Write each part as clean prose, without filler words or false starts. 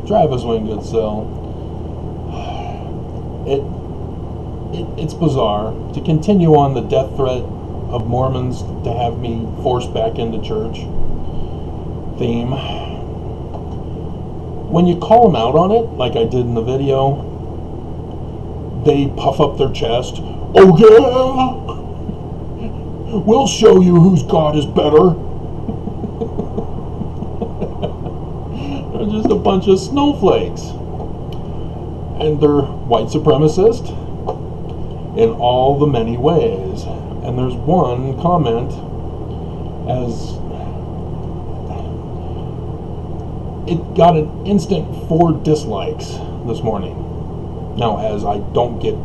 Travis Wingoodsell. It's bizarre to continue on the death threat of Mormons to have me forced back into church theme. When you call them out on it, like I did in the video, they puff up their chest. Oh yeah! We'll show you whose God is better. They're just a bunch of snowflakes. And they're white supremacist in all the many ways. And there's one comment as it got an instant 4 dislikes this morning. Now, as I don't get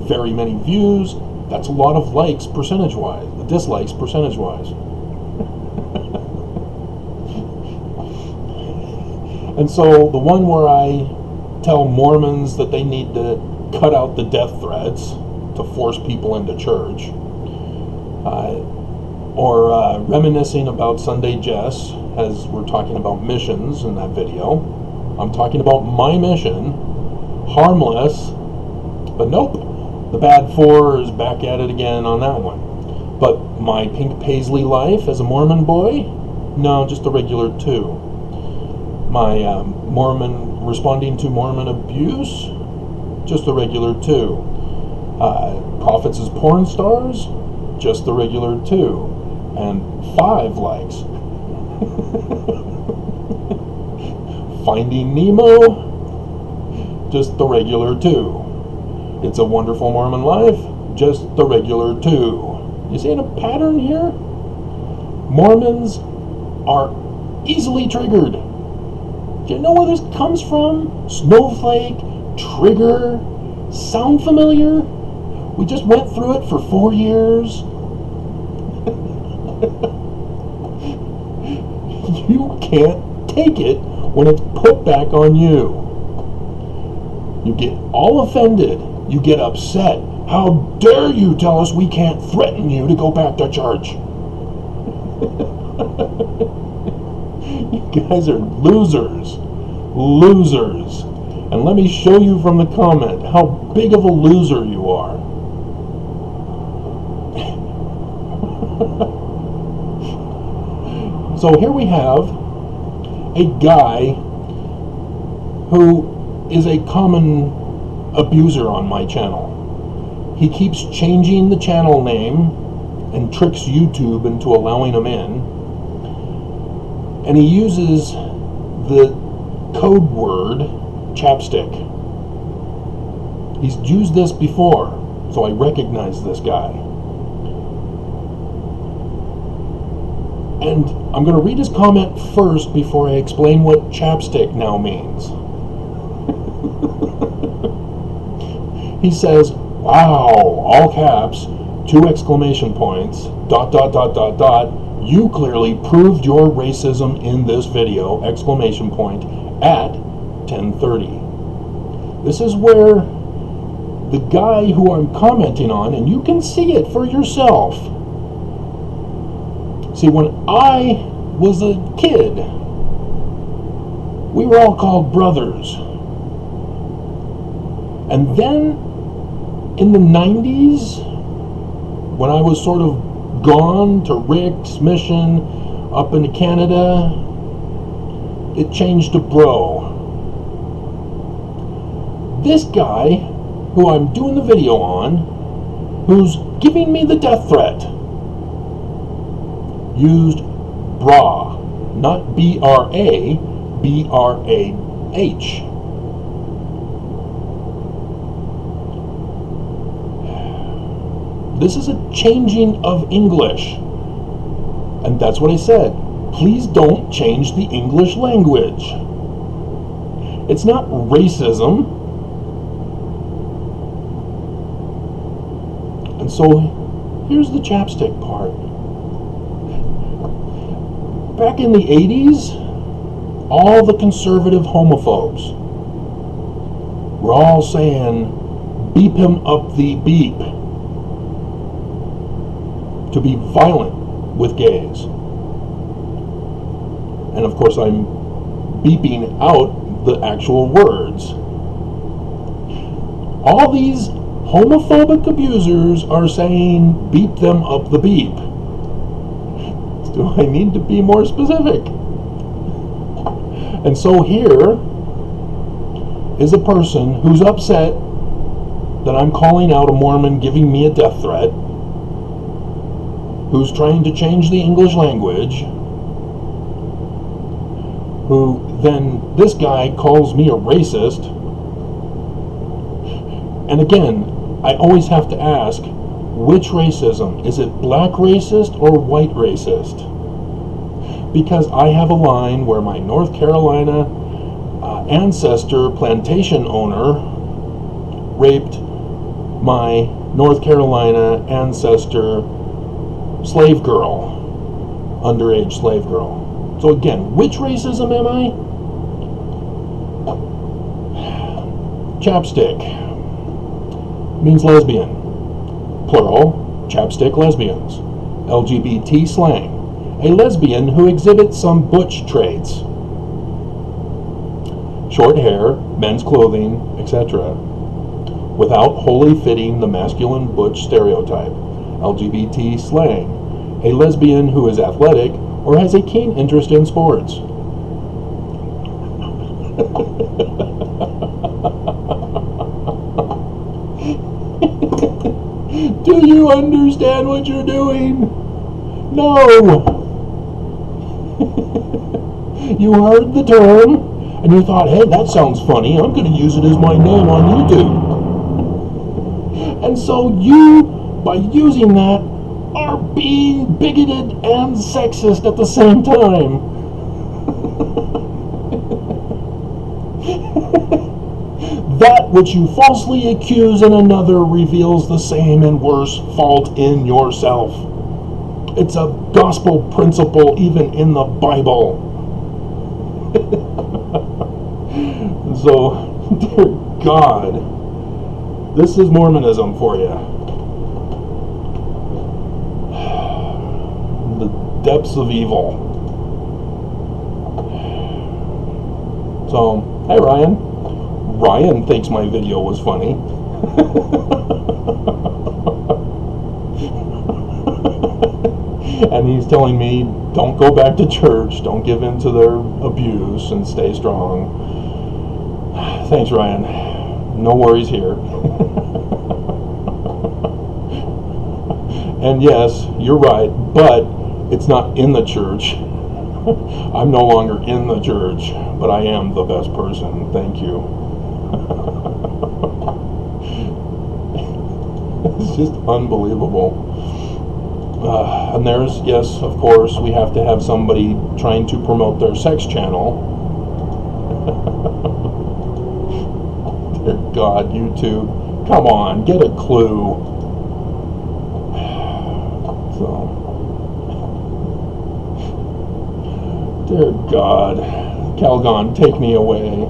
very many views, that's a lot of likes percentage-wise, the dislikes percentage-wise. And so the one where I tell Mormons that they need to cut out the death threats to force people into church, or reminiscing about Sunday Jess, as we're talking about missions in that video. I'm talking about my mission, harmless, but nope, the bad 4 is back at it again on that one. But my pink paisley life as a Mormon boy, no, just a regular 2. My Mormon responding to Mormon abuse, just a regular 2. Prophets as porn stars, just the regular 2. And 5 likes. Finding Nemo, just the regular 2. It's a Wonderful Mormon Life, just the regular 2. You seeing a pattern here? Mormons are easily triggered. Do you know where this comes from? Snowflake, trigger, sound familiar? We just went through it for 4 years. You can't take it when it's put back on you. You get all offended. You get upset. How dare you tell us we can't threaten you to go back to church? You guys are losers. Losers. And let me show you from the comment how big of a loser you are. So here we have a guy who is a common abuser on my channel. He keeps changing the channel name and tricks YouTube into allowing him in. And he uses the code word chapstick. He's used this before, so I recognize this guy. And I'm going to read his comment first before I explain what chapstick now means. He says, wow, all caps, 2 exclamation points, ... You clearly proved your racism in this video, exclamation point, at 10:30. This is where the guy who I'm commenting on, and you can see it for yourself. See, when I was a kid, we were all called brothers. And then in the 90s, when I was sort of gone to Rick's mission up into Canada, it changed to bro. This guy, who I'm doing the video on, who's giving me the death threat, used bra, not B-R-A, B-R-A-H. This is a changing of English. And that's what I said. Please don't change the English language. It's not racism. And so, here's the chapstick part. Back in the 80s, all the conservative homophobes were all saying, beep him up the beep, to be violent with gays. And of course I'm beeping out the actual words. All these homophobic abusers are saying, beep them up the beep. Do I need to be more specific? And so here is a person who's upset that I'm calling out a Mormon giving me a death threat, who's trying to change the English language, who then this guy calls me a racist. And again, I always have to ask, which racism? Is it black racist or white racist? Because I have a line where my North Carolina ancestor plantation owner raped my North Carolina ancestor slave girl, underage slave girl. So again, which racism am I? Chapstick means lesbian. Plural, chapstick lesbians. LGBT slang. A lesbian who exhibits some butch traits. Short hair, men's clothing, etc. Without wholly fitting the masculine butch stereotype. LGBT slang. A lesbian who is athletic or has a keen interest in sports. Do you understand what you're doing? No! You heard the term, and you thought, hey, that sounds funny, I'm going to use it as my name on YouTube. And so you, by using that, are being bigoted and sexist at the same time. That which you falsely accuse in another reveals the same and worse fault in yourself. It's a gospel principle even in the Bible. So, dear God, this is Mormonism for you. The depths of evil. So, hey Ryan. Ryan thinks my video was funny. And he's telling me, don't go back to church, don't give in to their abuse, and stay strong. Thanks, Ryan. No worries here. And yes, you're right, but it's not in the church. I'm no longer in the church, but I am the best person. Thank you. It's just unbelievable. And there's, yes, of course, we have to have somebody trying to promote their sex channel. Dear God, YouTube, come on, get a clue. So, dear God, Calgon, take me away.